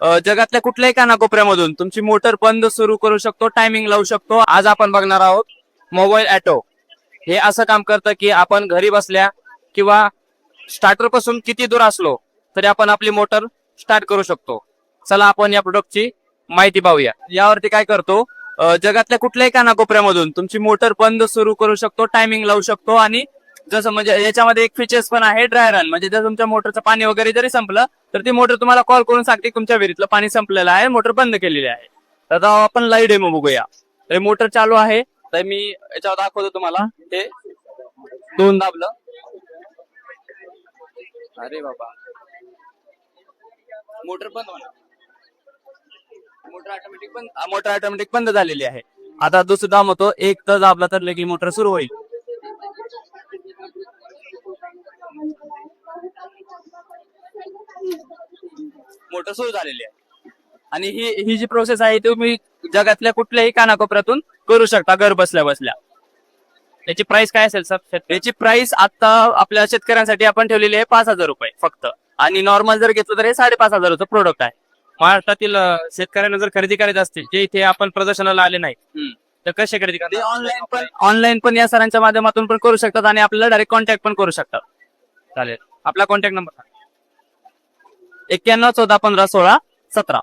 जगातल्या कुठल्याही कानाकोपऱ्यामधून तुमची मोटर बंद सुरू करू शकतो, टायमिंग लावू शकतो. आज आपण बघणार आहोत मोबाईल ऑटो. हे असं काम करतं की आपण घरी बसल्या किंवा स्टार्टर पासून किती दूर असलो तरी आपण आपली मोटर स्टार्ट करू शकतो. चला आपण या प्रोडक्टची माहिती पाहूया. यावरती काय करतो, जगातल्या कुठल्याही कानाकोपऱ्यामधून तुमची मोटर बंद सुरू करू शकतो, टायमिंग लावू शकतो. आणि जसं म्हणजे याच्यामध्ये एक फीचर्स पण आहे, ड्राय रन. म्हणजे जर तुमच्या मोटरचं पाणी वगैरे जरी संपलं तर ती मोटर तुम्हाला कॉल करून सांगते तुमच्या विहिरीतलं पाणी संपलेलं आहे, मोटर बंद केलेली आहे. तर आता आपण लाईव्ह डेमो बघूया. तर मोटर चालू आहे, तर मी याच्यावर दाखवतो तुम्हाला. हे दोन दाबलं, अरे बाबा, मोटर बंद होणार. मोटर ऑटोमॅटिक बंद झालेली आहे. आता दुसरं दाब होतो, एक तर दाबला तर लगेच मोटर सुरू होईल. मोटर सुरू झालेली आहे. आणि ही जी प्रोसेस आहे तुम्ही जगातल्या कुठल्याही कानाकोपऱ्यातून करू शकता घर बसल्या बसल्या. याची प्राइस काय असेल सर? याची प्राइस आता आपल्या शेतकऱ्यांसाठी आपण ठेवलेली आहे 5,000 रुपये फक्त. आणि नॉर्मल जर घेतलं तर हे 5,500 प्रोडक्ट आहे. महाराष्ट्रातील शेतकऱ्यांना जर खरेदी करायची असतील, जे इथे आपण प्रदर्शनाला आले नाही, तर कसे खरेदी करतात? ऑनलाईन पण या सरांच्या माध्यमातून पण करू शकतात आणि आपल्याला डायरेक्ट कॉन्टॅक्ट पण करू शकतात. चालेल. आपला कॉन्टॅक्ट नंबर 91 14 15 16 17.